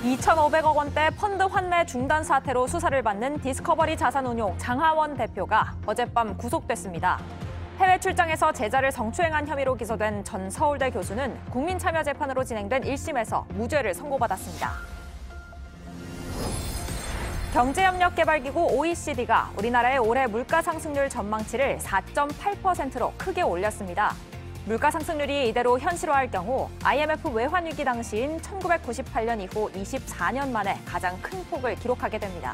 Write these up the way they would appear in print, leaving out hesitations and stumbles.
2,500억 원대 펀드 환매 중단 사태로 수사를 받는 디스커버리 자산운용 장하원 대표가 어젯밤 구속됐습니다. 해외 출장에서 제자를 성추행한 혐의로 기소된 전 서울대 교수는 국민참여재판으로 진행된 1심에서 무죄를 선고받았습니다. 경제협력개발기구 OECD가 우리나라의 올해 물가 상승률 전망치를 4.8%로 크게 올렸습니다. 물가 상승률이 이대로 현실화할 경우 IMF 외환위기 당시인 1998년 이후 24년 만에 가장 큰 폭을 기록하게 됩니다.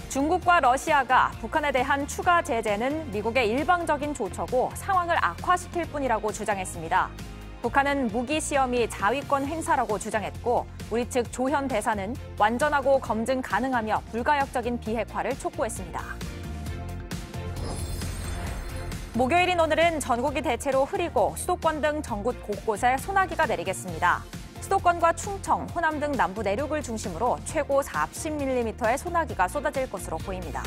중국과 러시아가 북한에 대한 추가 제재는 미국의 일방적인 조처고 상황을 악화시킬 뿐이라고 주장했습니다. 북한은 무기 시험이 자위권 행사라고 주장했고 우리 측 조현 대사는 완전하고 검증 가능하며 불가역적인 비핵화를 촉구했습니다. 목요일인 오늘은 전국이 대체로 흐리고 수도권 등 전국 곳곳에 소나기가 내리겠습니다. 수도권과 충청, 호남 등 남부 내륙을 중심으로 최고 40mm의 소나기가 쏟아질 것으로 보입니다.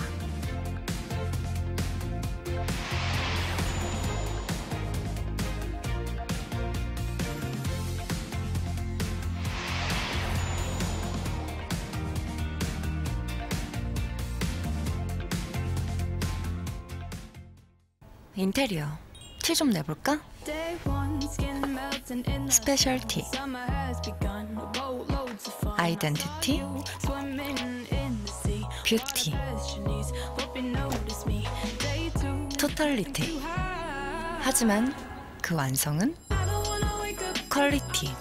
인테리어 티 좀 내볼까? 스페셜티 아이덴티티 뷰티 토탈리티. 하지만 그 완성은 퀄리티.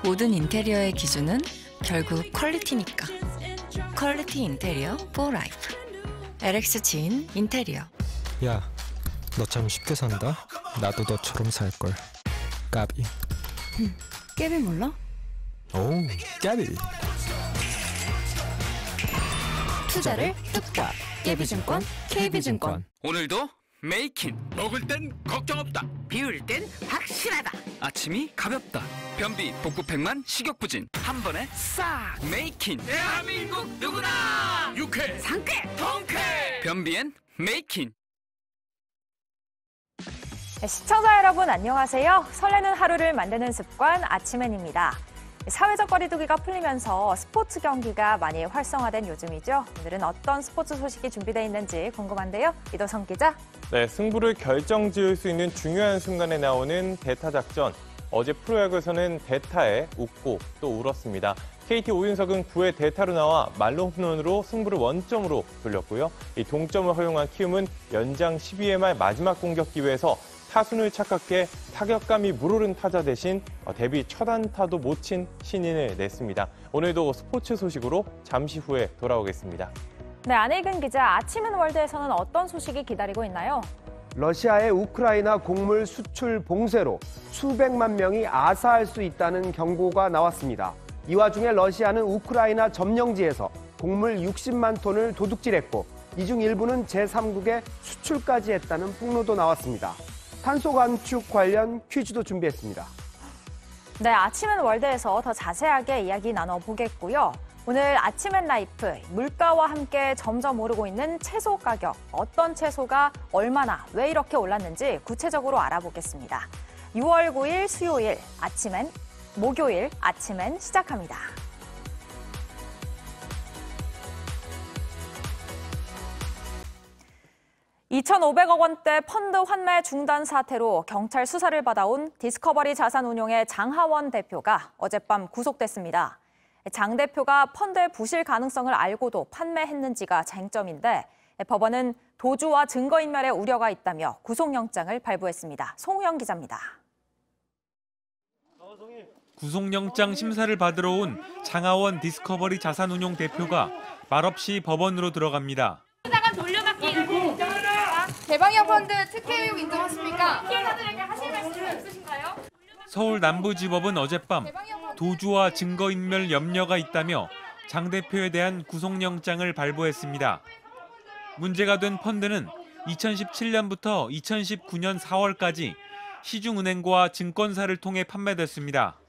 모든 인테리어의 기준은 결국 퀄리티니까. 퀄리티 인테리어 for life. LX 지인 인테리어. 야, 너 참 쉽게 산다. 나도 너처럼 살걸. 까비. 깨비 몰라? 오, 까비. 투자를 뚝딱. 깨비증권, KB증권. 오늘도 메이킹. 먹을 땐 걱정 없다. 비울 땐 확실하다. 아침이 가볍다. 변비 복부팩만 식욕부진. 한 번에 싹 메이킹. 대한민국 누구나 유쾌 상쾌 통쾌. 변비엔 메이킹. 시청자 여러분 안녕하세요. 설레는 하루를 만드는 습관 아침엔입니다. 사회적 거리두기가 풀리면서 스포츠 경기가 많이 활성화된 요즘이죠. 오늘은 어떤 스포츠 소식이 준비되어 있는지 궁금한데요. 이도성 기자. 네, 승부를 결정지을 수 있는 중요한 순간에 나오는 대타 작전. 어제 프로야구에서는 대타에 웃고 또 울었습니다. KT 오윤석은 9회 대타로 나와 말로 홈런으로 승부를 원점으로 돌렸고요. 이 동점을 허용한 키움은 연장 12회 말 마지막 공격 기회에서 타순을 착각해 타격감이 물오른 타자 대신 데뷔 첫 안타도 못 친 신인을 냈습니다. 오늘도 스포츠 소식으로 잠시 후에 돌아오겠습니다. 네, 안혜근 기자, 아침엔 월드에서는 어떤 소식이 기다리고 있나요? 러시아의 우크라이나 곡물 수출 봉쇄로 수백만 명이 아사할 수 있다는 경고가 나왔습니다. 이 와중에 러시아는 우크라이나 점령지에서 곡물 60만 톤을 도둑질했고 이 중 일부는 제3국에 수출까지 했다는 폭로도 나왔습니다. 탄소 감축 관련 퀴즈도 준비했습니다. 네, 아침엔 월드에서 더 자세하게 이야기 나눠보겠고요. 오늘 아침엔 라이프, 물가와 함께 점점 오르고 있는 채소 가격, 어떤 채소가 얼마나, 왜 이렇게 올랐는지 구체적으로 알아보겠습니다. 6월 9일 수요일 아침엔, 목요일 아침엔 시작합니다. 2,500억 원대 펀드 환매 중단 사태로 경찰 수사를 받아온 디스커버리 자산운용의 장하원 대표가 어젯밤 구속됐습니다. 장 대표가 펀드의 부실 가능성을 알고도 판매했는지가 쟁점인데 법원은 도주와 증거인멸의 우려가 있다며 구속영장을 발부했습니다. 송우영 기자입니다. 구속영장 심사를 받으러 온 장하원 디스커버리 자산운용 대표가 말없이 법원으로 들어갑니다. 수사관 돌려받기 인정합니까? 대방역 펀드 특혜 의혹 인정하십니까? 피해자들에게 하실 말씀 있으신가요? 서울 남부지법은 어젯밤 도주와 증거인멸 염려가 있다며 장 대표에 대한 구속영장을 발부했습니다. 문제가 된 펀드는 2017년부터 2019년 4월까지 시중은행과 증권사를 통해 판매됐습니다.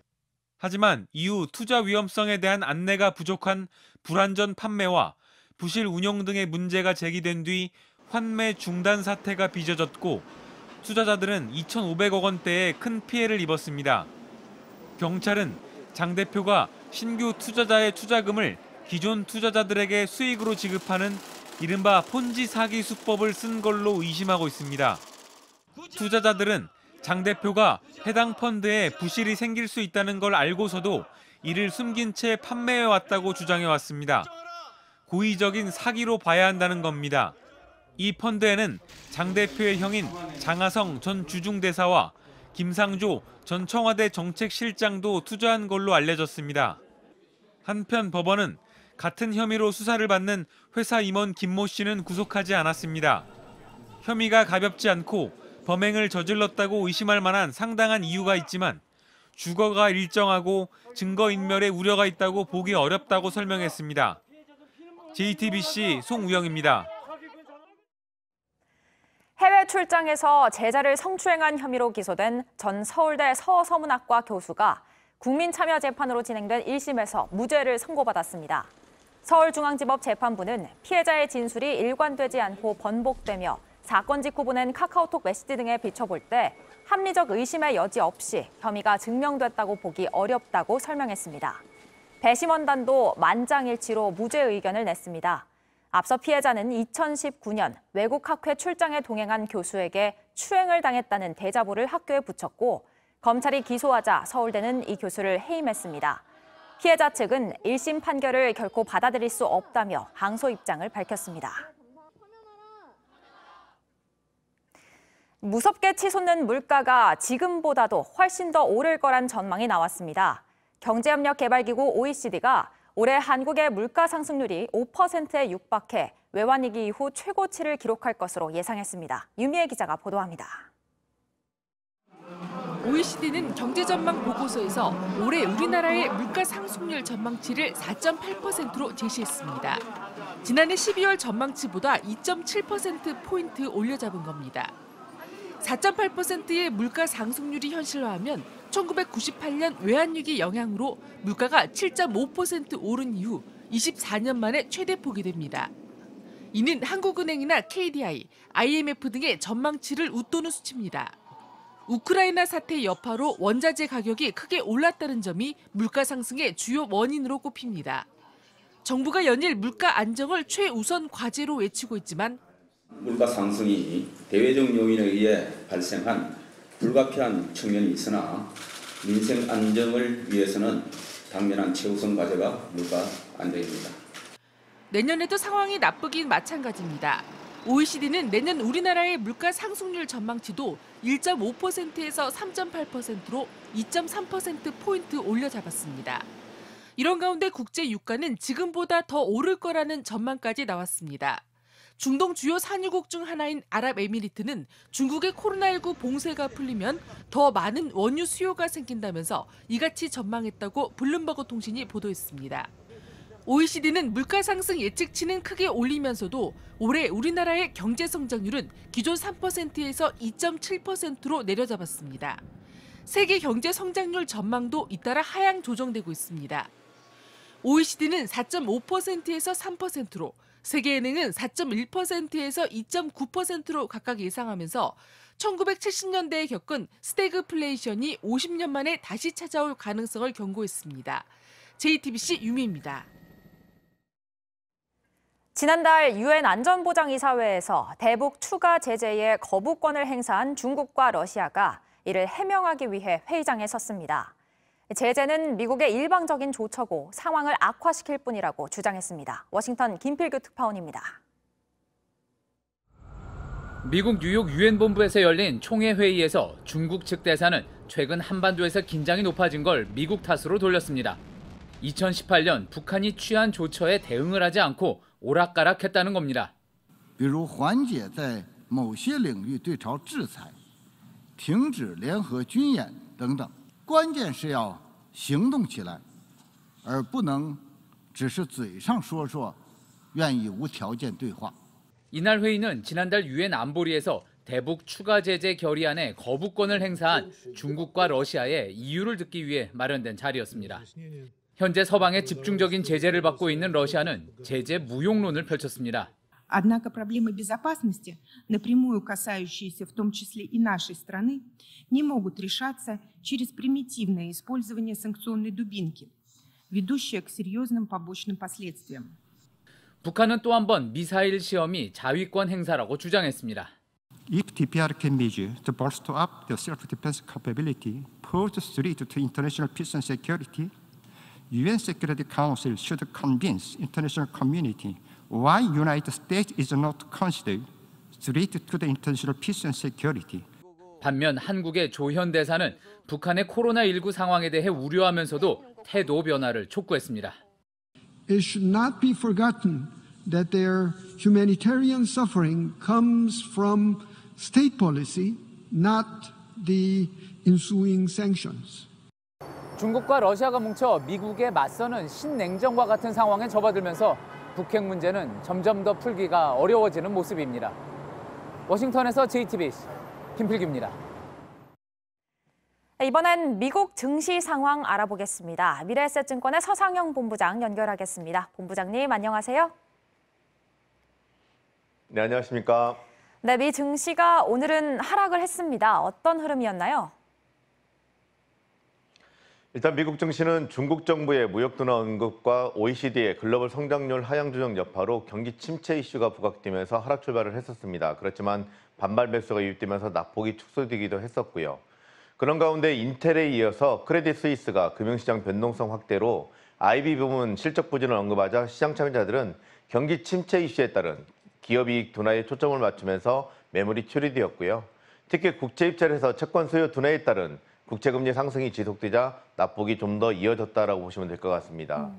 하지만 이후 투자 위험성에 대한 안내가 부족한 불안전 판매와 부실 운용 등의 문제가 제기된 뒤 환매 중단 사태가 빚어졌고 투자자들은 2,500억 원대의 큰 피해를 입었습니다. 경찰은 장 대표가 신규 투자자의 투자금을 기존 투자자들에게 수익으로 지급하는 이른바 폰지 사기 수법을 쓴 걸로 의심하고 있습니다. 투자자들은 장 대표가 해당 펀드에 부실이 생길 수 있다는 걸 알고서도 이를 숨긴 채 판매해왔다고 주장해왔습니다. 고의적인 사기로 봐야 한다는 겁니다. 이 펀드에는 장 대표의 형인 장하성 전 주중대사와 김상조 전 청와대 정책실장도 투자한 걸로 알려졌습니다. 한편 법원은 같은 혐의로 수사를 받는 회사 임원 김모 씨는 구속하지 않았습니다. 혐의가 가볍지 않고 범행을 저질렀다고 의심할 만한 상당한 이유가 있지만 주거가 일정하고 증거인멸의 우려가 있다고 보기 어렵다고 설명했습니다. JTBC 송우영입니다. 해외 출장에서 제자를 성추행한 혐의로 기소된 전 서울대 서서문학과 교수가 국민참여재판으로 진행된 1심에서 무죄를 선고받았습니다. 서울중앙지법 재판부는 피해자의 진술이 일관되지 않고 번복되며 사건 직후 보낸 카카오톡 메시지 등에 비춰볼 때 합리적 의심의 여지 없이 혐의가 증명됐다고 보기 어렵다고 설명했습니다. 배심원단도 만장일치로 무죄 의견을 냈습니다. 앞서 피해자는 2019년 외국 학회 출장에 동행한 교수에게 추행을 당했다는 대자보를 학교에 붙였고 검찰이 기소하자 서울대는 이 교수를 해임했습니다. 피해자 측은 1심 판결을 결코 받아들일 수 없다며 항소 입장을 밝혔습니다. 무섭게 치솟는 물가가 지금보다도 훨씬 더 오를 거란 전망이 나왔습니다. 경제협력개발기구 OECD가 올해 한국의 물가 상승률이 5%에 육박해 외환위기 이후 최고치를 기록할 것으로 예상했습니다. 유미애 기자가 보도합니다. OECD는 경제전망 보고서에서 올해 우리나라의 물가 상승률 전망치를 4.8%로 제시했습니다. 지난해 12월 전망치보다 2.7%포인트 올려잡은 겁니다. 4.8%의 물가 상승률이 현실화하면 1998년 외환위기 영향으로 물가가 7.5% 오른 이후 24년 만에 최대폭이 됩니다. 이는 한국은행이나 KDI, IMF 등의 전망치를 웃도는 수치입니다. 우크라이나 사태 여파로 원자재 가격이 크게 올랐다는 점이 물가 상승의 주요 원인으로 꼽힙니다. 정부가 연일 물가 안정을 최우선 과제로 외치고 있지만 물가 상승이 대외적 요인에 의해 발생한 불가피한 측면이 있으나 민생 안정을 위해서는 당면한 최우선 과제가 물가 안정입니다. 내년에도 상황이 나쁘긴 마찬가지입니다. OECD는 내년 우리나라의 물가 상승률 전망치도 1.5%에서 3.8%로 2.3%포인트 올려잡았습니다. 이런 가운데 국제 유가는 지금보다 더 오를 거라는 전망까지 나왔습니다. 중동 주요 산유국 중 하나인 아랍에미리트는 중국의 코로나19 봉쇄가 풀리면 더 많은 원유 수요가 생긴다면서 이같이 전망했다고 블룸버그 통신이 보도했습니다. OECD는 물가 상승 예측치는 크게 올리면서도 올해 우리나라의 경제 성장률은 기존 3%에서 2.7%로 내려잡았습니다. 세계 경제 성장률 전망도 잇따라 하향 조정되고 있습니다. OECD는 4.5%에서 3%로, 세계은행은 4.1%에서 2.9%로 각각 예상하면서 1970년대에 겪은 스태그플레이션이 50년 만에 다시 찾아올 가능성을 경고했습니다. JTBC 유미입니다. 지난달 유엔 안전보장이사회에서 대북 추가 제재의 거부권을 행사한 중국과 러시아가 이를 해명하기 위해 회의장에 섰습니다. 제재는 미국의 일방적인 조처고 상황을 악화시킬 뿐이라고 주장했습니다. 워싱턴 김필규 특파원입니다. 미국 뉴욕 유엔 본부에서 열린 총회 회의에서 중국 측 대사는 최근 한반도에서 긴장이 높아진 걸 미국 탓으로 돌렸습니다. 2018년 북한이 취한 조처에 대응을 하지 않고 오락가락했다는 겁니다. 比如缓解在某些领域对朝制裁，停止联合军演等等，关键是要行动起来，而不能只是嘴上说说，愿意无条件对话。 이날 회의는 지난달 유엔 안보리에서 대북 추가 제재 결의안에 거부권을 행사한 중국과 러시아의 이유를 듣기 위해 마련된 자리였습니다. 현재 서방의 집중적인 제재를 받고 있는 러시아는 제재 무용론을 펼쳤습니다. Однако проблемы безопасности, напрямую касающиеся в том числе и нашей страны, не могут решаться через примитивное использование санкционной дубинки, ведущее к серьезным побочным последствиям. 북한은 또 한 번 미사일 시험이 자위권 행사라고 주장했습니다. If DPR can be used to bolster up the self-defense capability, pose threat to international peace and security, UN Security Council should convince international community why United States is not considered threat to the international peace and security. 반면 한국의 조현 대사는 북한의 코로나19 상황에 대해 우려하면서도 태도 변화를 촉구했습니다. It should not be forgotten that their humanitarian suffering comes from state policy, not the ensuing sanctions. 중국과 러시아가 뭉쳐 미국에 맞서는 신냉전과 같은 상황에 접어들면서 북핵 문제는 점점 더 풀기가 어려워지는 모습입니다. 워싱턴에서 JTBC 김필규입니다. 이번엔 미국 증시 상황 알아보겠습니다. 미래에셋증권의 서상영 본부장 연결하겠습니다. 본부장님 안녕하세요. 네, 안녕하십니까. 네, 미 증시가 오늘은 하락을 했습니다. 어떤 흐름이었나요? 일단 미국 증시는 중국 정부의 무역 둔화 언급과 OECD의 글로벌 성장률 하향 조정 여파로 경기 침체 이슈가 부각되면서 하락 출발을 했었습니다. 그렇지만 반발 매수가 유입되면서 낙폭이 축소되기도 했었고요. 그런 가운데 인텔에 이어서 크레딧 스위스가 금융시장 변동성 확대로 IB 부문 실적 부진을 언급하자 시장 참여자들은 경기 침체 이슈에 따른 기업이익 둔화에 초점을 맞추면서 매물이 출이되었고요. 특히 국채 입찰에서 채권 수요 둔화에 따른 국채금리 상승이 지속되자 낙폭이 좀 더 이어졌다라고 보시면 될 것 같습니다.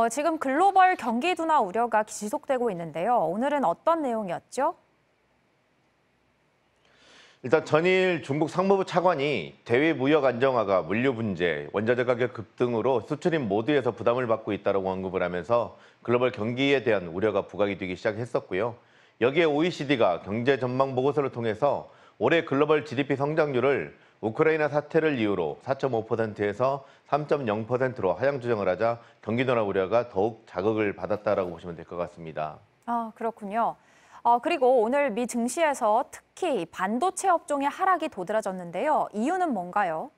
지금 글로벌 경기 둔화 우려가 지속되고 있는데요. 오늘은 어떤 내용이었죠? 일단 전일 중국 상무부 차관이 대외 무역 안정화가 물류 문제, 원자재 가격 급등으로 수출입 모두에서 부담을 받고 있다고 언급을 하면서 글로벌 경기에 대한 우려가 부각이 되기 시작했었고요. 여기에 OECD가 경제 전망 보고서를 통해서 올해 글로벌 GDP 성장률을 우크라이나 사태를 이유로 4.5%에서 3.0%로 하향 조정을 하자 경기 둔화 우려가 더욱 자극을 받았다라고 보시면 될 것 같습니다. 그렇군요. 그리고 오늘 미 증시에서 특히 반도체 업종의 하락이 도드라졌는데요. 이유는 뭔가요?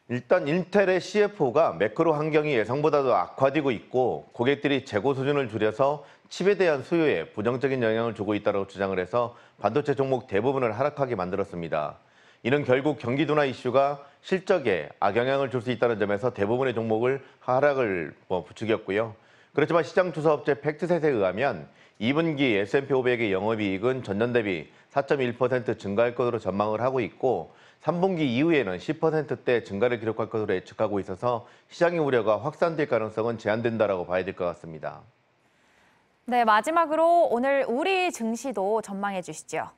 일단 인텔의 CFO가 매크로 환경이 예상보다도 악화되고 있고 고객들이 재고 수준을 줄여서 칩에 대한 수요에 부정적인 영향을 주고 있다고 주장을 해서 반도체 종목 대부분을 하락하게 만들었습니다. 이는 결국 경기 둔화 이슈가 실적에 악영향을 줄 수 있다는 점에서 대부분의 종목을 하락을 부추겼고요. 그렇지만 시장 조사업체 팩트셋에 의하면 2분기 S&P 500의 영업이익은 전년 대비 4.1% 증가할 것으로 전망을 하고 있고 3분기 이후에는 10%대 증가를 기록할 것으로 예측하고 있어서 시장의 우려가 확산될 가능성은 제한된다라고 봐야 될 것 같습니다. 네, 마지막으로 오늘 우리 증시도 전망해 주시죠.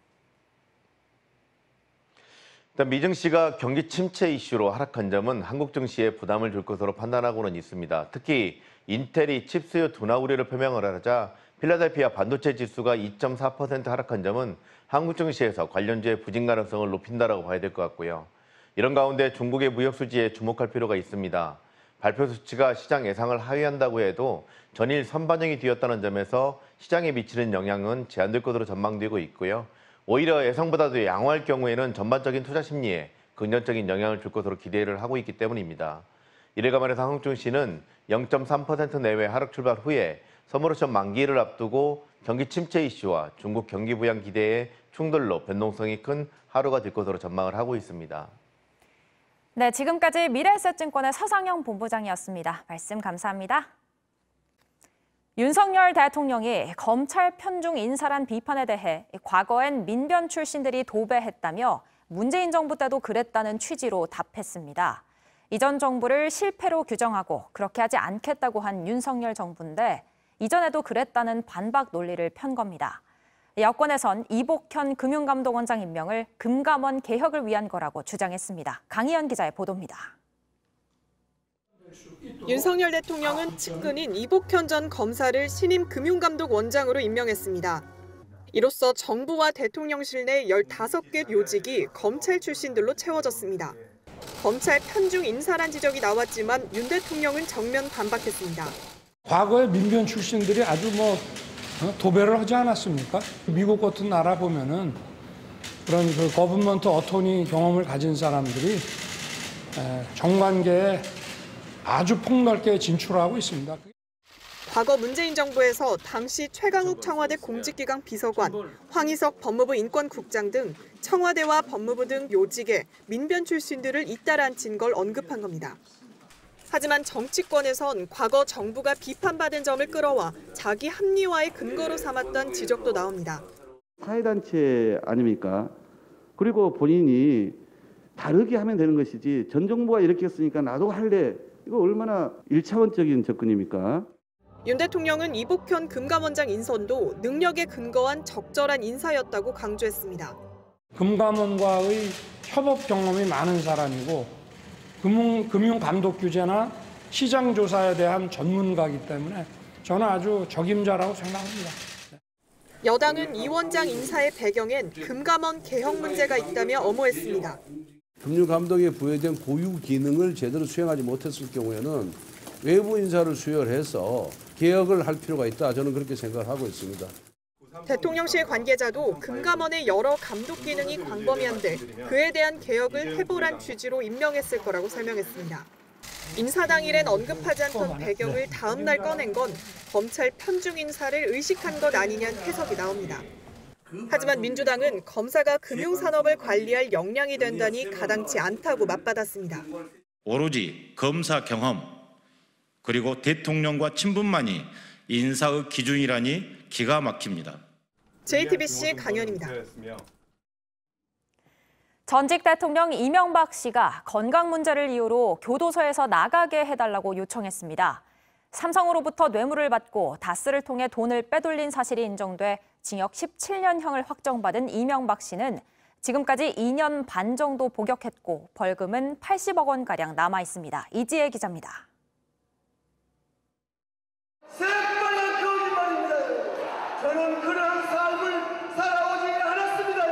일단 미 증시가 경기 침체 이슈로 하락한 점은 한국 증시에 부담을 줄 것으로 판단하고는 있습니다. 특히 인텔이 칩 수요 둔화 우려를 표명을 하자 필라델피아 반도체 지수가 2.4% 하락한 점은 한국 증시에서 관련주의 부진 가능성을 높인다라고 봐야 될 것 같고요. 이런 가운데 중국의 무역 수지에 주목할 필요가 있습니다. 발표 수치가 시장 예상을 하회한다고 해도 전일 선반영이 되었다는 점에서 시장에 미치는 영향은 제한될 것으로 전망되고 있고요. 오히려 예상보다도 양호할 경우에는 전반적인 투자 심리에 긍정적인 영향을 줄 것으로 기대를 하고 있기 때문입니다. 이를 감안해서 한국 증시는 0.3% 내외 하락 출발 후에 서머러션 만기를 앞두고 경기 침체 이슈와 중국 경기 부양 기대의 충돌로 변동성이 큰 하루가 될 것으로 전망을 하고 있습니다. 네, 지금까지 미래에셋증권의 서상영 본부장이었습니다. 말씀 감사합니다. 윤석열 대통령이 검찰 편중 인사란 비판에 대해 과거엔 민변 출신들이 도배했다며 문재인 정부 때도 그랬다는 취지로 답했습니다. 이전 정부를 실패로 규정하고 그렇게 하지 않겠다고 한 윤석열 정부인데 이전에도 그랬다는 반박 논리를 편 겁니다. 여권에선 이복현 금융감독원장 임명을 금감원 개혁을 위한 거라고 주장했습니다. 강희연 기자의 보도입니다. 윤석열 대통령은 측근인 이복현 전 검사를 신임 금융감독원장으로 임명했습니다. 이로써 정부와 대통령실 내 15개 요직이 검찰 출신들로 채워졌습니다. 검찰 편중 인사란 지적이 나왔지만 윤 대통령은 정면 반박했습니다. 과거에 민변 출신들이 아주 도배를 하지 않았습니까? 미국 같은 나라 보면은 그런 그 거버먼트 어토니 경험을 가진 사람들이 정관계에 아주 폭넓게 진출하고 있습니다. 과거 문재인 정부에서 당시 최강욱 청와대 공직기강 비서관, 황희석 법무부 인권국장 등 청와대와 법무부 등 요직에 민변 출신들을 잇따라앉힌 걸 언급한 겁니다. 하지만 정치권에선 과거 정부가 비판받은 점을 끌어와 자기 합리화의 근거로 삼았던 지적도 나옵니다. 사회단체 아닙니까? 그리고 본인이 다르게 하면 되는 것이지 전 정부가 이렇게 했으니까 나도 할래. 이거 얼마나 일차원적인 접근입니까? 윤 대통령은 이복현 금감원장 인선도 능력에 근거한 적절한 인사였다고 강조했습니다. 금감원과의 협업 경험이 많은 사람이고 금융감독 규제나 시장 조사에 대한 전문가이기 때문에 저는 아주 적임자라고 생각합니다. 여당은 이 원장 인사의 배경엔 금감원 개혁 문제가 있다며 엄호했습니다. 금융감독에 부여된 고유 기능을 제대로 수행하지 못했을 경우에는 외부 인사를 수혈해서 개혁을 할 필요가 있다. 저는 그렇게 생각을 하고 있습니다. 대통령실 관계자도 금감원의 여러 감독 기능이 광범위한데 그에 대한 개혁을 해보란 취지로 임명했을 거라고 설명했습니다. 인사 당일엔 언급하지 않던 배경을 다음 날 꺼낸 건 검찰 편중 인사를 의식한 것 아니냐는 해석이 나옵니다. 하지만 민주당은 검사가 금융산업을 관리할 역량이 된다니 가당치 않다고 맞받았습니다. 오로지 검사 경험 그리고 대통령과 친분만이 인사의 기준이라니 기가 막힙니다. JTBC 강연입니다. 전직 대통령 이명박 씨가 건강 문제를 이유로 교도소에서 나가게 해달라고 요청했습니다. 삼성으로부터 뇌물을 받고 다스를 통해 돈을 빼돌린 사실이 인정돼 징역 17년형을 확정받은 이명박 씨는 지금까지 2년 반 정도 복역했고 벌금은 80억 원가량 남아 있습니다. 이지혜 기자입니다. 새빨간 거짓말입니다. 저는 그런 삶을 살아오지 않았습니다.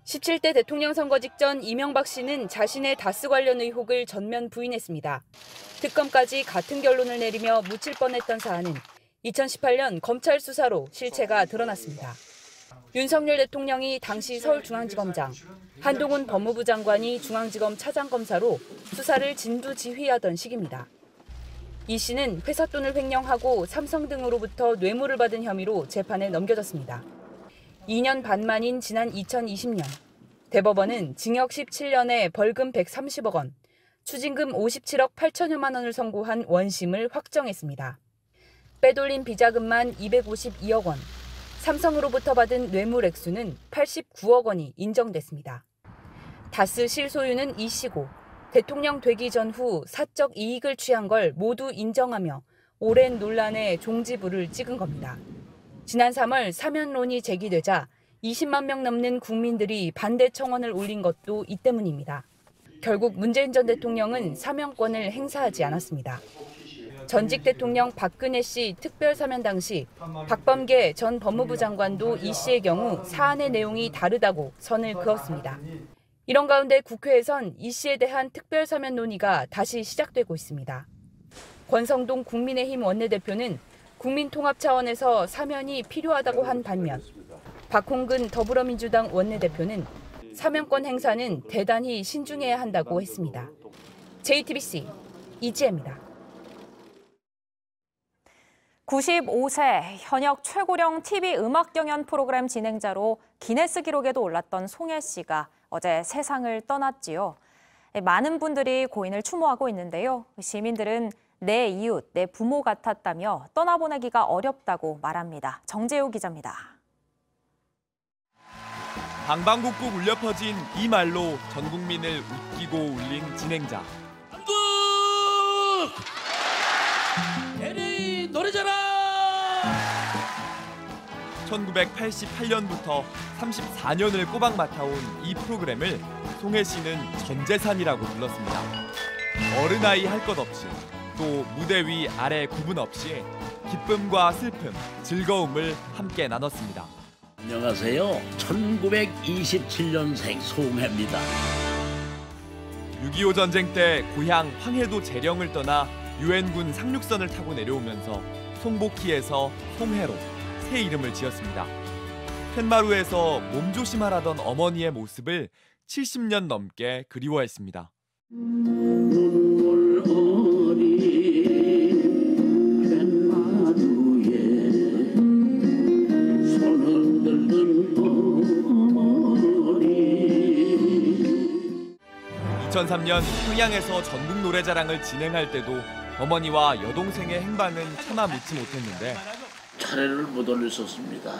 17대 대통령 선거 직전 이명박 씨는 자신의 다스 관련 의혹을 전면 부인했습니다. 특검까지 같은 결론을 내리며 묻힐 뻔했던 사안은 2018년 검찰 수사로 실체가 드러났습니다. 윤석열 대통령이 당시 서울중앙지검장, 한동훈 법무부 장관이 중앙지검 차장검사로 수사를 진두지휘하던 시기입니다. 이 씨는 회사 돈을 횡령하고 삼성 등으로부터 뇌물을 받은 혐의로 재판에 넘겨졌습니다. 2년 반 만인 지난 2020년, 대법원은 징역 17년에 벌금 130억 원, 추징금 57억 8천여만 원을 선고한 원심을 확정했습니다. 빼돌린 비자금만 252억 원, 삼성으로부터 받은 뇌물 액수는 89억 원이 인정됐습니다. 다스 실소유는 이 씨고 대통령 되기 전후 사적 이익을 취한 걸 모두 인정하며 오랜 논란에 종지부를 찍은 겁니다. 지난 3월 사면론이 제기되자 20만 명 넘는 국민들이 반대 청원을 올린 것도 이 때문입니다. 결국 문재인 전 대통령은 사면권을 행사하지 않았습니다. 전직 대통령 박근혜 씨 특별 사면 당시 박범계 전 법무부 장관도 이 씨의 경우 사안의 내용이 다르다고 선을 그었습니다. 이런 가운데 국회에선 이 씨에 대한 특별 사면 논의가 다시 시작되고 있습니다. 권성동 국민의힘 원내대표는 국민통합 차원에서 사면이 필요하다고 한 반면 박홍근 더불어민주당 원내대표는 사면권 행사는 대단히 신중해야 한다고 했습니다. JTBC 이지혜입니다. 95세 현역 최고령 TV 음악 경연 프로그램 진행자로 기네스 기록에도 올랐던 송혜 씨가 어제 세상을 떠났지요. 많은 분들이 고인을 추모하고 있는데요. 시민들은 내 이웃, 내 부모 같았다며 떠나보내기가 어렵다고 말합니다. 정재우 기자입니다. 방방곡곡 울려 퍼진 이 말로 전 국민을 웃기고 울린 진행자. 한국! LA 노래자랑! 1988년부터 34년을 꼬박 맡아온 이 프로그램을 송혜 씨는 전 재산이라고 불렀습니다. 어른아이 할 것 없이 또 무대 위 아래 구분 없이 기쁨과 슬픔, 즐거움을 함께 나눴습니다. 안녕하세요. 1927년생 송혜입니다. 6.25 전쟁 때 고향 황해도 재령을 떠나 유엔군 상륙선을 타고 내려오면서 송복희에서 송해로 새 이름을 지었습니다. 팻마루에서 몸조심하라던 어머니의 모습을 70년 넘게 그리워했습니다. (2003년) 평양에서 전국 노래자랑을 진행할 때도 어머니와 여동생의 행방은 차마 묻지 못했는데 차례를 못 올렸었습니다.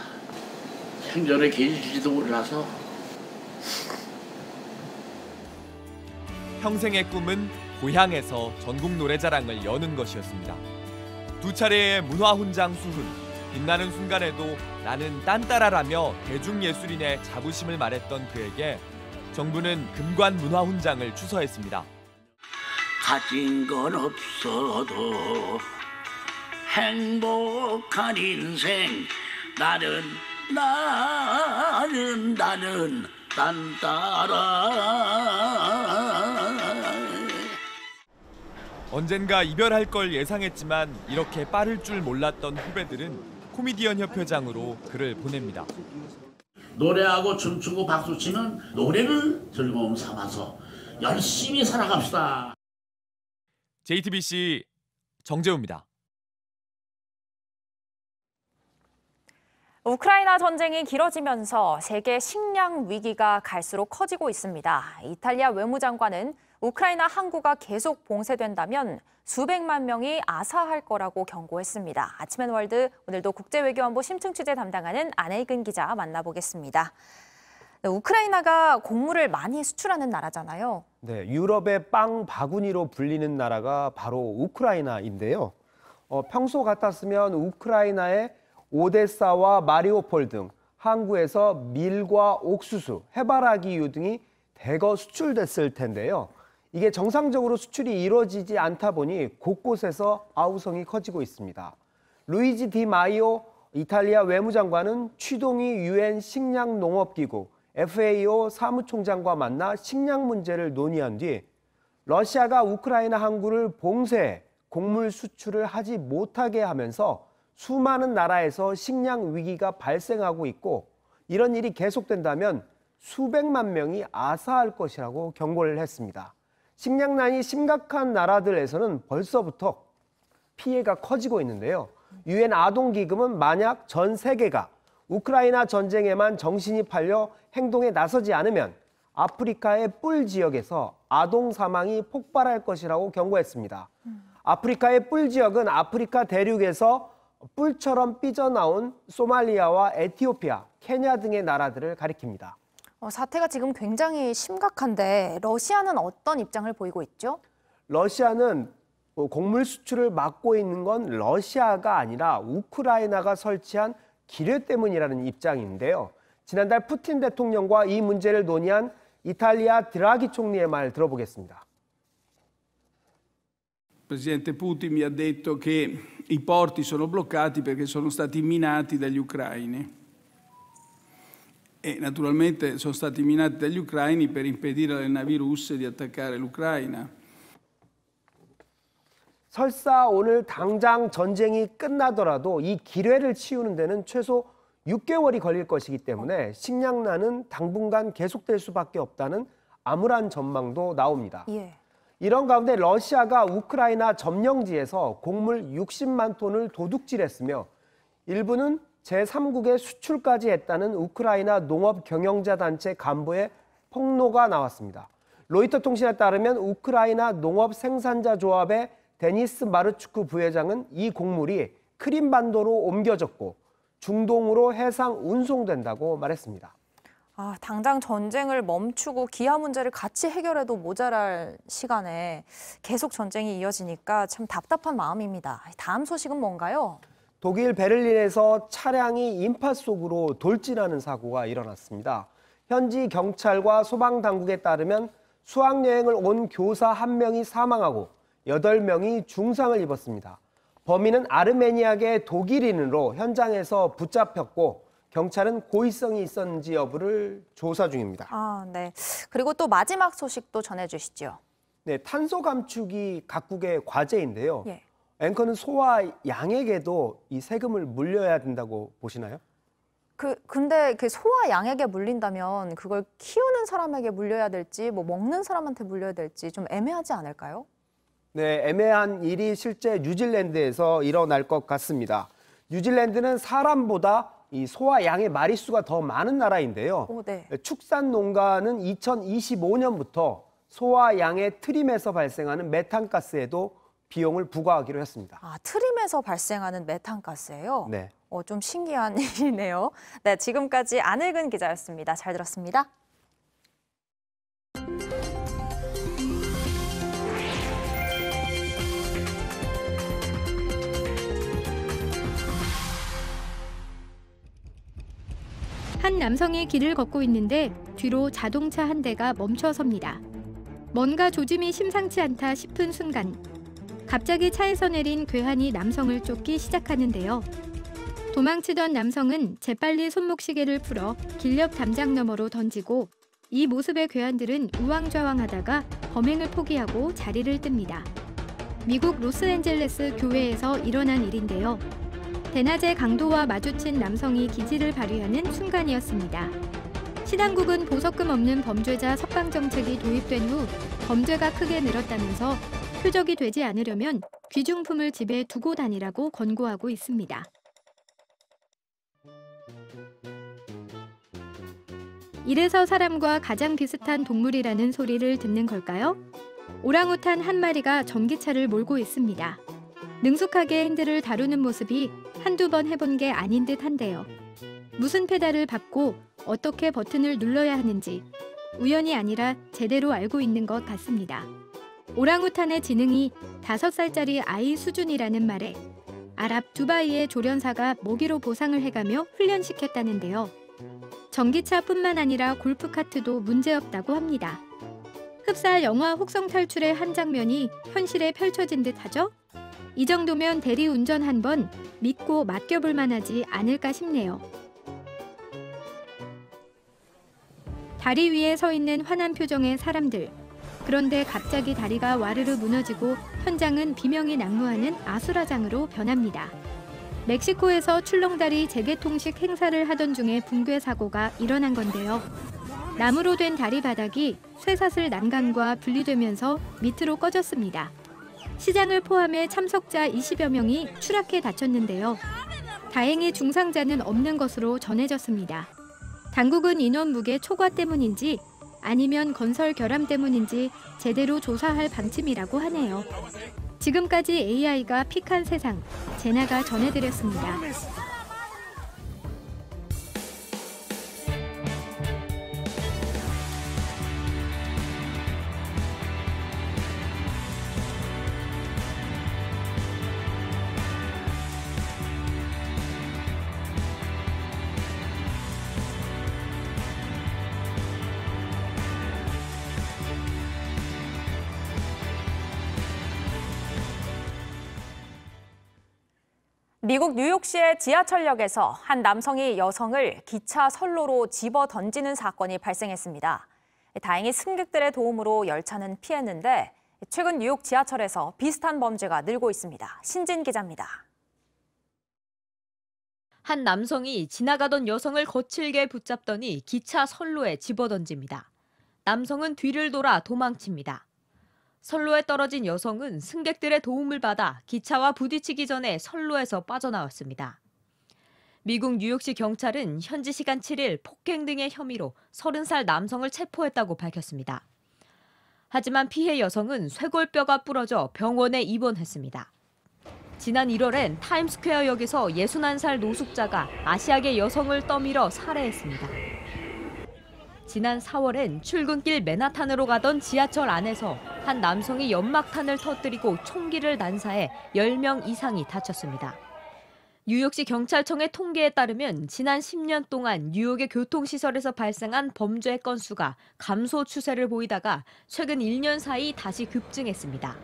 생전에 계시지도 몰라서. 평생의 꿈은 고향에서 전국 노래자랑을 여는 것이었습니다. 두 차례의 문화훈장 수훈, 빛나는 순간에도 나는 딴따라라며 대중예술인의 자부심을 말했던 그에게 정부는 금관 문화훈장을 추서했습니다. 가진 건 없어도 행복한 인생 나는 딴따라. 언젠가 이별할 걸 예상했지만 이렇게 빠를 줄 몰랐던 후배들은 코미디언 협회장으로 글을 보냅니다. 노래하고 춤추고 박수치는 노래를 즐거움 삼아서 열심히 살아갑시다. JTBC 정재우입니다. 우크라이나 전쟁이 길어지면서 세계 식량 위기가 갈수록 커지고 있습니다. 이탈리아 외무장관은 우크라이나 항구가 계속 봉쇄된다면 수백만 명이 아사할 거라고 경고했습니다. 아침엔 월드, 오늘도 국제외교안보 심층 취재 담당하는 안혜근 기자 만나보겠습니다. 우크라이나가 곡물을 많이 수출하는 나라잖아요. 네, 유럽의 빵 바구니로 불리는 나라가 바로 우크라이나인데요. 평소 같았으면 우크라이나의 오데사와 마리오폴 등 항구에서 밀과 옥수수, 해바라기유 등이 대거 수출됐을 텐데요. 이게 정상적으로 수출이 이루어지지 않다 보니 곳곳에서 아우성이 커지고 있습니다. 루이지 디 마이오 이탈리아 외무장관은 취동이 유엔 식량농업기구 FAO 사무총장과 만나 식량 문제를 논의한 뒤 러시아가 우크라이나 항구를 봉쇄해 곡물 수출을 하지 못하게 하면서 수많은 나라에서 식량 위기가 발생하고 있고 이런 일이 계속된다면 수백만 명이 아사할 것이라고 경고를 했습니다. 식량난이 심각한 나라들에서는 벌써부터 피해가 커지고 있는데요. 유엔 아동기금은 만약 전 세계가 우크라이나 전쟁에만 정신이 팔려 행동에 나서지 않으면 아프리카의 뿔 지역에서 아동 사망이 폭발할 것이라고 경고했습니다. 아프리카의 뿔 지역은 아프리카 대륙에서 뿔처럼 삐져나온 소말리아와 에티오피아, 케냐 등의 나라들을 가리킵니다. 사태가 지금 굉장히 심각한데 러시아는 어떤 입장을 보이고 있죠? 러시아는 곡물 수출을 막고 있는 건 러시아가 아니라 우크라이나가 설치한 기뢰 때문이라는 입장인데요. 지난달 푸틴 대통령과 이 문제를 논의한 이탈리아 드라기 총리의 말 들어보겠습니다. Presidente Putin mi ha detto che i porti sono bloccati perché sono stati minati dagli ucraini e naturalmente sono stati minati dagli ucraini per impedire alle navi russe di attaccare l'Ucraina. 설사 오늘 당장 전쟁이 끝나더라도 이 기뢰를 치우는 데는 최소 6개월이 걸릴 것이기 때문에 식량난은 당분간 계속될 수밖에 없다는 암울한 전망도 나옵니다. 이런 가운데 러시아가 우크라이나 점령지에서 곡물 60만 톤을 도둑질했으며 일부는 제3국에 수출까지 했다는 우크라이나 농업 경영자 단체 간부의 폭로가 나왔습니다. 로이터 통신에 따르면 우크라이나 농업 생산자 조합의 데니스 마르추크 부회장은 이 곡물이 크림반도로 옮겨졌고 중동으로 해상 운송된다고 말했습니다. 당장 전쟁을 멈추고 기아 문제를 같이 해결해도 모자랄 시간에 계속 전쟁이 이어지니까 참 답답한 마음입니다. 다음 소식은 뭔가요? 독일 베를린에서 차량이 인파 속으로 돌진하는 사고가 일어났습니다. 현지 경찰과 소방당국에 따르면 수학여행을 온 교사 1명이 사망하고 8명이 중상을 입었습니다. 범인은 아르메니아계 독일인으로 현장에서 붙잡혔고 경찰은 고의성이 있었는지 여부를 조사 중입니다. 네. 그리고 또 마지막 소식도 전해주시죠. 네, 탄소 감축이 각국의 과제인데요. 예. 앵커는 소와 양에게도 이 세금을 물려야 된다고 보시나요? 근데 소와 양에게 물린다면 그걸 키우는 사람에게 물려야 될지 뭐 먹는 사람한테 물려야 될지 좀 애매하지 않을까요? 네, 애매한 일이 실제 뉴질랜드에서 일어날 것 같습니다. 뉴질랜드는 사람보다 이 소와 양의 마리수가 더 많은 나라인데요. 네. 축산 농가는 2025년부터 소와 양의 트림에서 발생하는 메탄가스에도 비용을 부과하기로 했습니다. 아, 트림에서 발생하는 메탄가스예요? 네. 좀 신기한 일이네요. 네, 지금까지 안일근 기자였습니다. 잘 들었습니다. 한 남성이 길을 걷고 있는데 뒤로 자동차 한 대가 멈춰섭니다. 뭔가 조짐이 심상치 않다 싶은 순간 갑자기 차에서 내린 괴한이 남성을 쫓기 시작하는데요. 도망치던 남성은 재빨리 손목시계를 풀어 길 옆 담장 너머로 던지고 이 모습의 괴한들은 우왕좌왕하다가 범행을 포기하고 자리를 뜹니다. 미국 로스앤젤레스 교외에서 일어난 일인데요. 대낮에 강도와 마주친 남성이 기지를 발휘하는 순간이었습니다. 시당국은 보석금 없는 범죄자 석방 정책이 도입된 후 범죄가 크게 늘었다면서 표적이 되지 않으려면 귀중품을 집에 두고 다니라고 권고하고 있습니다. 이래서 사람과 가장 비슷한 동물이라는 소리를 듣는 걸까요? 오랑우탄 한 마리가 전기차를 몰고 있습니다. 능숙하게 핸들을 다루는 모습이 한두 번 해본 게 아닌 듯 한데요. 무슨 페달을 밟고 어떻게 버튼을 눌러야 하는지 우연이 아니라 제대로 알고 있는 것 같습니다. 오랑우탄의 지능이 5살짜리 아이 수준이라는 말에 아랍 두바이의 조련사가 모기로 보상을 해가며 훈련시켰다는데요. 전기차뿐만 아니라 골프카트도 문제없다고 합니다. 흡사 영화 혹성탈출의 한 장면이 현실에 펼쳐진 듯 하죠? 이 정도면 대리운전 한 번 믿고 맡겨볼 만하지 않을까 싶네요. 다리 위에 서 있는 환한 표정의 사람들. 그런데 갑자기 다리가 와르르 무너지고 현장은 비명이 난무하는 아수라장으로 변합니다. 멕시코에서 출렁다리 재개통식 행사를 하던 중에 붕괴 사고가 일어난 건데요. 나무로 된 다리 바닥이 쇠사슬 난간과 분리되면서 밑으로 꺼졌습니다. 시장을 포함해 참석자 20여 명이 추락해 다쳤는데요. 다행히 중상자는 없는 것으로 전해졌습니다. 당국은 인원 무게 초과 때문인지 아니면 건설 결함 때문인지 제대로 조사할 방침이라고 하네요. 지금까지 AI가 픽한 세상, 제나가 전해드렸습니다. 미국 뉴욕시의 지하철역에서 한 남성이 여성을 기차 선로로 집어 던지는 사건이 발생했습니다. 다행히 승객들의 도움으로 열차는 피했는데 최근 뉴욕 지하철에서 비슷한 범죄가 늘고 있습니다. 신진 기자입니다. 한 남성이 지나가던 여성을 거칠게 붙잡더니 기차 선로에 집어던집니다. 남성은 뒤를 돌아 도망칩니다. 선로에 떨어진 여성은 승객들의 도움을 받아 기차와 부딪히기 전에 선로에서 빠져나왔습니다. 미국 뉴욕시 경찰은 현지 시간 7일 폭행 등의 혐의로 30살 남성을 체포했다고 밝혔습니다. 하지만 피해 여성은 쇄골뼈가 부러져 병원에 입원했습니다. 지난 1월엔 타임스퀘어역에서 61살 노숙자가 아시아계 여성을 떠밀어 살해했습니다. 지난 4월엔 출근길 맨하탄으로 가던 지하철 안에서 한 남성이 연막탄을 터뜨리고 총기를 난사해 10명 이상이 다쳤습니다. 뉴욕시 경찰청의 통계에 따르면 지난 10년 동안 뉴욕의 교통시설에서 발생한 범죄 건수가 감소 추세를 보이다가 최근 1년 사이 다시 급증했습니다.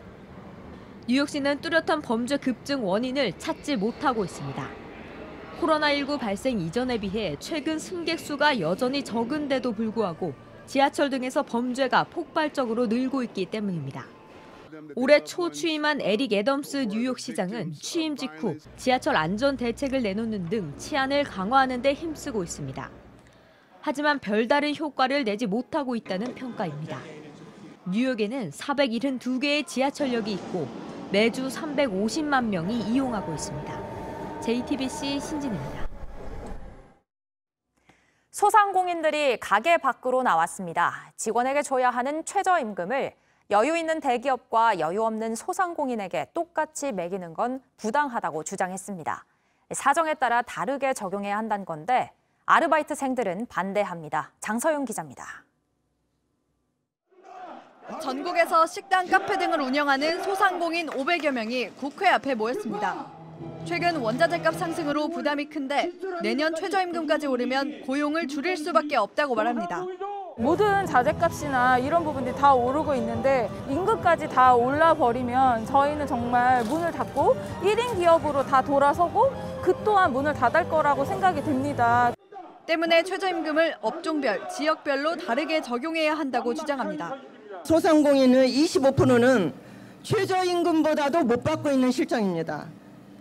뉴욕시는 뚜렷한 범죄 급증 원인을 찾지 못하고 있습니다. 코로나19 발생 이전에 비해 최근 승객 수가 여전히 적은데도 불구하고 지하철 등에서 범죄가 폭발적으로 늘고 있기 때문입니다. 올해 초 취임한 에릭 애덤스 뉴욕시장은 취임 직후 지하철 안전 대책을 내놓는 등 치안을 강화하는 데 힘쓰고 있습니다. 하지만 별다른 효과를 내지 못하고 있다는 평가입니다. 뉴욕에는 472개의 지하철역이 있고 매주 350만 명이 이용하고 있습니다. JTBC 신진입니다. 소상공인들이 가게 밖으로 나왔습니다. 직원에게 줘야 하는 최저임금을 여유 있는 대기업과 여유 없는 소상공인에게 똑같이 매기는 건 부당하다고 주장했습니다. 사정에 따라 다르게 적용해야 한다는 건데 아르바이트생들은 반대합니다. 장서윤 기자입니다. 전국에서 식당, 카페 등을 운영하는 소상공인 500여 명이 국회 앞에 모였습니다. 최근 원자재값 상승으로 부담이 큰데 내년 최저임금까지 오르면 고용을 줄일 수밖에 없다고 말합니다. 모든 자재값이나 이런 부분들이 다 오르고 있는데 임금까지 다 올라버리면 저희는 정말 문을 닫고 1인 기업으로 다 돌아서고 그 또한 문을 닫을 거라고 생각이 듭니다. 때문에 최저임금을 업종별, 지역별로 다르게 적용해야 한다고 주장합니다. 소상공인의 25%는 최저임금보다도 못 받고 있는 실정입니다.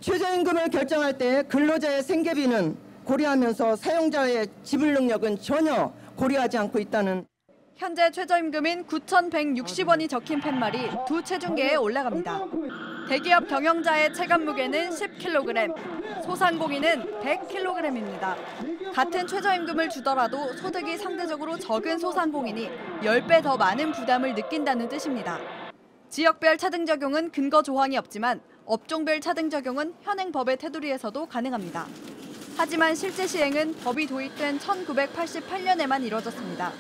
최저임금을 결정할 때 근로자의 생계비는 고려하면서 사용자의 지불 능력은 전혀 고려하지 않고 있다는. 현재 최저임금인 9,160원이 적힌 팻말이 두 체중계에 올라갑니다. 대기업 경영자의 체감 무게는 10kg, 소상공인은 100kg입니다. 같은 최저임금을 주더라도 소득이 상대적으로 적은 소상공인이 10배 더 많은 부담을 느낀다는 뜻입니다. 지역별 차등 적용은 근거 조항이 없지만 업종별 차등 적용은 현행 법의 테두리에서도 가능합니다. 하지만 실제 시행은 법이 도입된 1988년에만 이뤄졌습니다.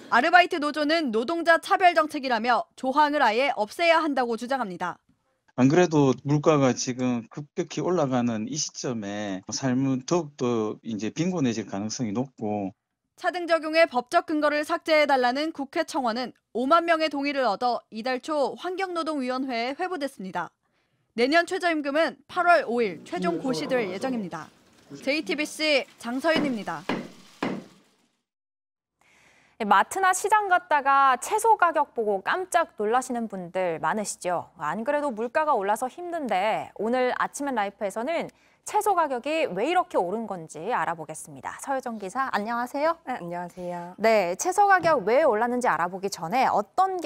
아르바이트 노조는 노동자 차별 정책이라며 조항을 아예 없애야 한다고 주장합니다. 안 그래도 물가가 지금 급격히 올라가는 이 시점에 삶은 더욱더 이제 빈곤해질 가능성이 높고, 차등 적용의 법적 근거를 삭제해달라는 국회 청원은 5만 명의 동의를 얻어 이달 초 환경노동위원회에 회부됐습니다. 내년 최저임금은 8월 5일 최종 고시될 예정입니다. JTBC 장서윤입니다. 마트나 시장 갔다가 채소 가격 보고 깜짝 놀라시는 분들 많으시죠? 안 그래도 물가가 올라서 힘든데 오늘 아침엔 라이프에서는 채소 가격이 왜 이렇게 오른 건지 알아보겠습니다. 서효정 기자, 안녕하세요. 네, 안녕하세요. 네, 채소 가격 왜 올랐는지 알아보기 전에 어떤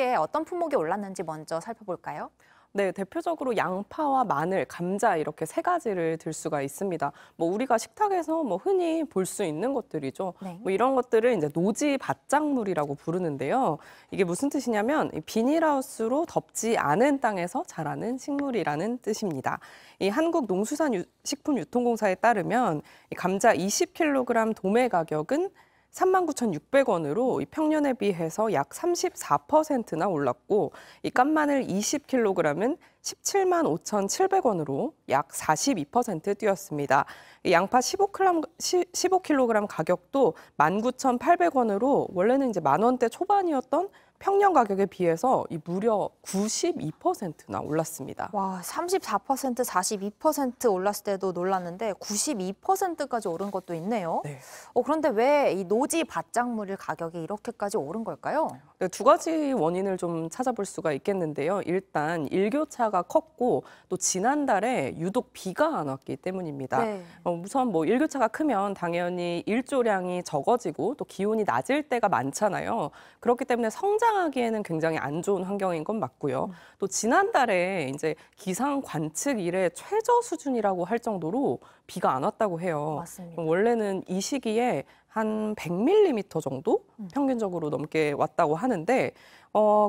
품목이 올랐는지 먼저 살펴볼까요? 네, 대표적으로 양파와 마늘, 감자 이렇게 세 가지를 들 수가 있습니다. 우리가 식탁에서 흔히 볼 수 있는 것들이죠. 네. 이런 것들을 이제 노지 밭작물이라고 부르는데요. 이게 무슨 뜻이냐면 비닐하우스로 덮지 않은 땅에서 자라는 식물이라는 뜻입니다. 이 한국농수산식품유통공사에 따르면 이 감자 20kg 도매 가격은 39,600원으로 평년에 비해서 약 34%나 올랐고, 이 깐마늘 20kg은 175,700원으로 약 42% 뛰었습니다. 이 양파 15kg 가격도 19,800원으로 원래는 이제 만원대 초반이었던 평년 가격에 비해서 무려 92%나 올랐습니다. 와, 34%, 42% 올랐을 때도 놀랐는데 92%까지 오른 것도 있네요. 네. 그런데 왜 이 노지 밭작물 가격이 이렇게까지 오른 걸까요? 네, 두 가지 원인을 좀 찾아볼 수가 있겠는데요. 일단 일교차가 컸고 또 지난달에 유독 비가 안 왔기 때문입니다. 네. 우선 일교차가 크면 당연히 일조량이 적어지고 또 기온이 낮을 때가 많잖아요. 그렇기 때문에 성장하기에는 굉장히 안 좋은 환경인 건 맞고요. 또 지난달에 이제 기상 관측 이래 최저 수준이라고 할 정도로 비가 안 왔다고 해요. 맞습니다. 원래는 이 시기에 한 100mm 정도 평균적으로 넘게 왔다고 하는데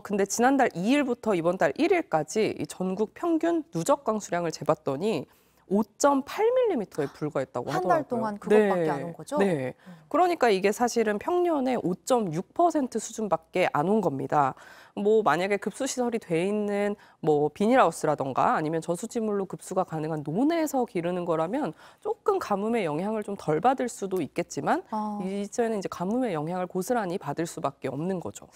근데 지난달 2일부터 이번 달 1일까지 이 전국 평균 누적 강수량을 재봤더니 5.8mm에 불과했다고 하더라고요. 한 달 동안 그것밖에 안 온 거죠? 네. 그러니까 이게 사실은 평년의 5.6% 수준밖에 안 온 겁니다. 만약에 급수시설이 돼 있는 비닐하우스라던가 아니면 저수지물로 급수가 가능한 논에서 기르는 거라면 조금 가뭄의 영향을 좀 덜 받을 수도 있겠지만 이제는 이제 가뭄의 영향을 고스란히 받을 수밖에 없는 거죠.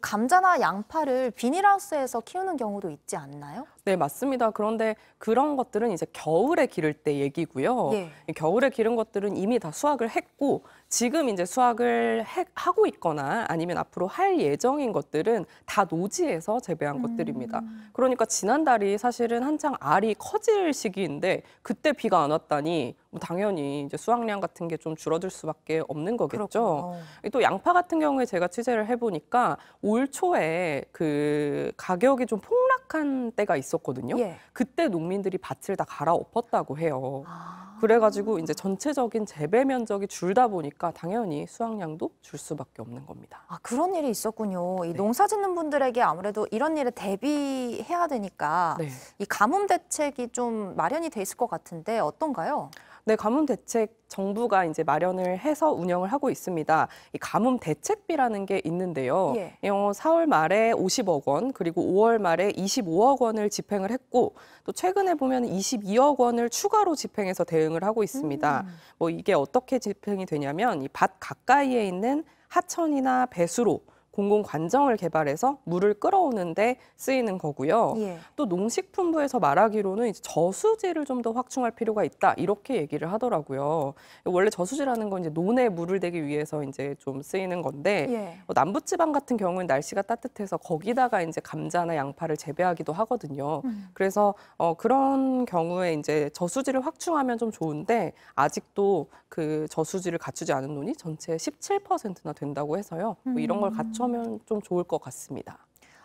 감자나 양파를 비닐하우스에서 키우는 경우도 있지 않나요? 네, 맞습니다. 그런데 그런 것들은 이제 겨울에 기를 때 얘기고요. 예. 겨울에 기른 것들은 이미 다 수확을 했고 지금 이제 수확을 하고 있거나 아니면 앞으로 할 예정인 것들은 다 노지에서 재배한 것들입니다. 그러니까 지난달이 사실은 한창 알이 커질 시기인데 그때 비가 안 왔다니 뭐 당연히 이제 수확량 같은 게 좀 줄어들 수밖에 없는 거겠죠. 그렇군요. 또 양파 같은 경우에 제가 취재를 해보니까 올 초에 그 가격이 좀 폭락한 때가 있었거든요. 예. 그때 농민들이 밭을 다 갈아엎었다고 해요. 그래가지고 이제 전체적인 재배 면적이 줄다 보니까 당연히 수확량도 줄 수밖에 없는 겁니다. 아, 그런 일이 있었군요. 이 농사 짓는 분들에게 아무래도 이런 일에 대비해야 되니까 네. 이 가뭄 대책이 좀 마련이 돼 있을 것 같은데 어떤가요? 네, 가뭄 대책 정부가 이제 마련을 해서 운영을 하고 있습니다. 이 가뭄 대책비라는 게 있는데요. 예. 4월 말에 50억 원, 그리고 5월 말에 25억 원을 집행을 했고 또 최근에 보면 22억 원을 추가로 집행해서 대응을 하고 있습니다. 뭐 이게 어떻게 집행이 되냐면 이 밭 가까이에 있는 하천이나 배수로 공공 관정을 개발해서 물을 끌어오는 데 쓰이는 거고요. 예. 또 농식품부에서 말하기로는 이제 저수지를 좀 더 확충할 필요가 있다 이렇게 얘기를 하더라고요. 원래 저수지라는 건 이제 논에 물을 대기 위해서 이제 좀 쓰이는 건데 예. 남부지방 같은 경우는 날씨가 따뜻해서 거기다가 이제 감자나 양파를 재배하기도 하거든요. 그래서 그런 경우에 이제 저수지를 확충하면 좀 좋은데 아직도 그 저수지를 갖추지 않은 논이 전체 17%나 된다고 해서요. 뭐 이런 걸 갖추면 좀 좋을 것 같습니다.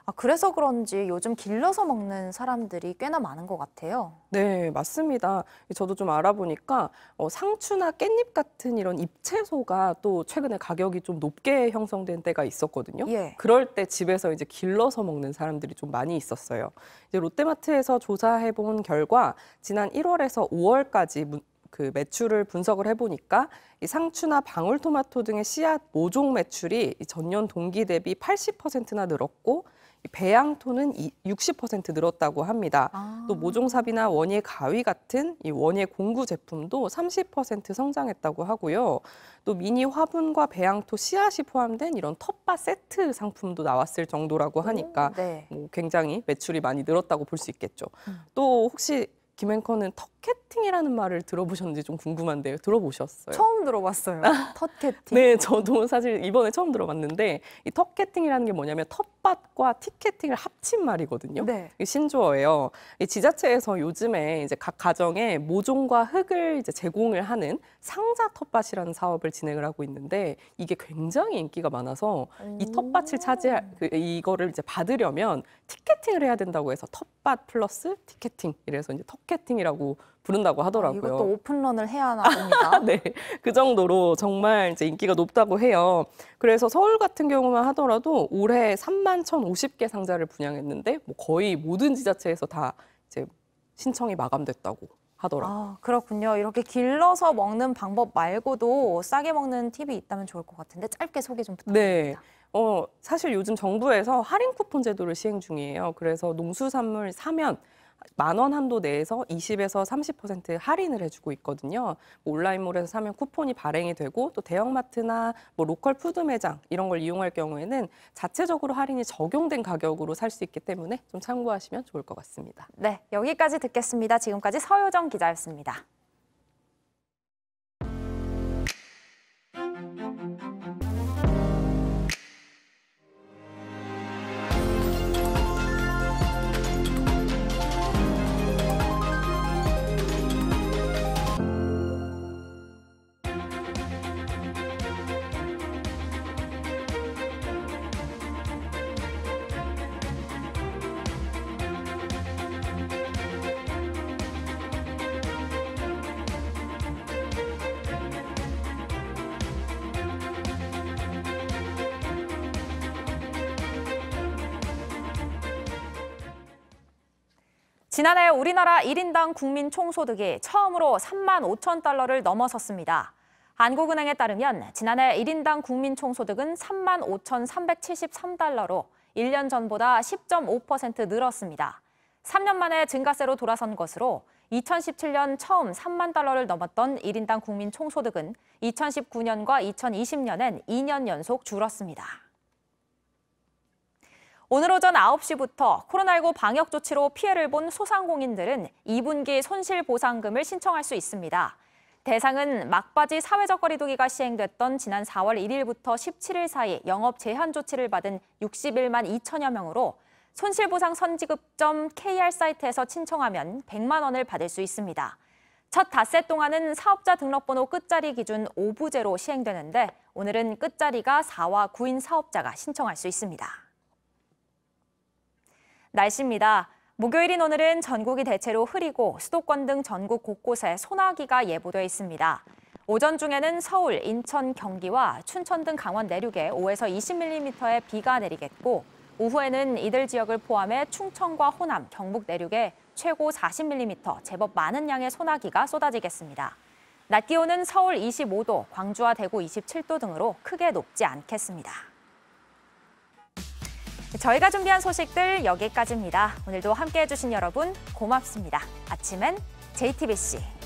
아, 그래서 그런지 요즘 길러서 먹는 사람들이 꽤나 많은 것 같아요. 네, 맞습니다. 저도 좀 알아보니까 상추나 깻잎 같은 이런 잎채소가 또 최근에 가격이 좀 높게 형성된 때가 있었거든요. 예. 그럴 때 집에서 이제 길러서 먹는 사람들이 좀 많이 있었어요. 이제 롯데마트에서 조사해 본 결과 지난 1월에서 5월까지 그 매출을 분석을 해보니까 이 상추나 방울토마토 등의 씨앗 모종 매출이 전년 동기 대비 80%나 늘었고 배양토는 60% 늘었다고 합니다. 또 모종삽이나 원예 가위 같은 이 원예 공구 제품도 30% 성장했다고 하고요. 또 미니 화분과 배양토 씨앗이 포함된 이런 텃밭 세트 상품도 나왔을 정도라고 하니까 네. 뭐 굉장히 매출이 많이 늘었다고 볼 수 있겠죠. 또 혹시 김 앵커는 텃캐팅이라는 말을 들어보셨는지 좀 궁금한데요. 들어보셨어요? 처음 들어봤어요. 텃캐팅. 네, 저도 사실 이번에 처음 들어봤는데 이 텃캐팅이라는 게 뭐냐면 텃밭과 티캐팅을 합친 말이거든요. 네. 이게 신조어예요. 이 지자체에서 요즘에 이제 각 가정에 모종과 흙을 이제 제공을 하는 상자 텃밭이라는 사업을 진행을 하고 있는데 이게 굉장히 인기가 많아서 이 텃밭을 차지할 이거를 이제 받으려면 티캐팅을 해야 된다고 해서 텃밭 플러스 티캐팅 이래서 이제 텃캐팅이라고 부른다고 하더라고요. 이것도 오픈런을 해야 하나 봅니다. 네, 그 정도로 정말 이제 인기가 높다고 해요. 그래서 서울 같은 경우만 하더라도 올해 31,050개 상자를 분양했는데 뭐 거의 모든 지자체에서 다 이제 신청이 마감됐다고 하더라고요. 아, 그렇군요. 이렇게 길러서 먹는 방법 말고도 싸게 먹는 팁이 있다면 좋을 것 같은데 짧게 소개 좀 부탁드립니다. 네, 사실 요즘 정부에서 할인 쿠폰 제도를 시행 중이에요. 그래서 농수산물 사면 10,000원 한도 내에서 20에서 30% 할인을 해주고 있거든요. 온라인몰에서 사면 쿠폰이 발행이 되고 또 대형마트나 뭐 로컬 푸드 매장 이런 걸 이용할 경우에는 자체적으로 할인이 적용된 가격으로 살 수 있기 때문에 좀 참고하시면 좋을 것 같습니다. 네, 여기까지 듣겠습니다. 지금까지 서효정 기자였습니다. 지난해 우리나라 1인당 국민 총소득이 처음으로 35,000달러를 넘어섰습니다. 한국은행에 따르면 지난해 1인당 국민 총소득은 35,373달러로 1년 전보다 10.5% 늘었습니다. 3년 만에 증가세로 돌아선 것으로 2017년 처음 3만 달러를 넘었던 1인당 국민 총소득은 2019년과 2020년엔 2년 연속 줄었습니다. 오늘 오전 9시부터 코로나19 방역 조치로 피해를 본 소상공인들은 2분기 손실보상금을 신청할 수 있습니다. 대상은 막바지 사회적 거리두기가 시행됐던 지난 4월 1일부터 17일 사이 영업 제한 조치를 받은 61만 2천여 명으로 손실보상 선지급점 KR 사이트에서 신청하면 100만 원을 받을 수 있습니다. 첫 닷새 동안은 사업자 등록번호 끝자리 기준 5부제로 시행되는데 오늘은 끝자리가 4와 9인 사업자가 신청할 수 있습니다. 날씨입니다. 목요일인 오늘은 전국이 대체로 흐리고 수도권 등 전국 곳곳에 소나기가 예보돼 있습니다. 오전 중에는 서울, 인천, 경기와 춘천 등 강원 내륙에 5에서 20mm의 비가 내리겠고 오후에는 이들 지역을 포함해 충청과 호남, 경북 내륙에 최고 40mm, 제법 많은 양의 소나기가 쏟아지겠습니다. 낮 기온은 서울 25도, 광주와 대구 27도 등으로 크게 높지 않겠습니다. 저희가 준비한 소식들 여기까지입니다. 오늘도 함께해 주신 여러분 고맙습니다. 아침엔 JTBC.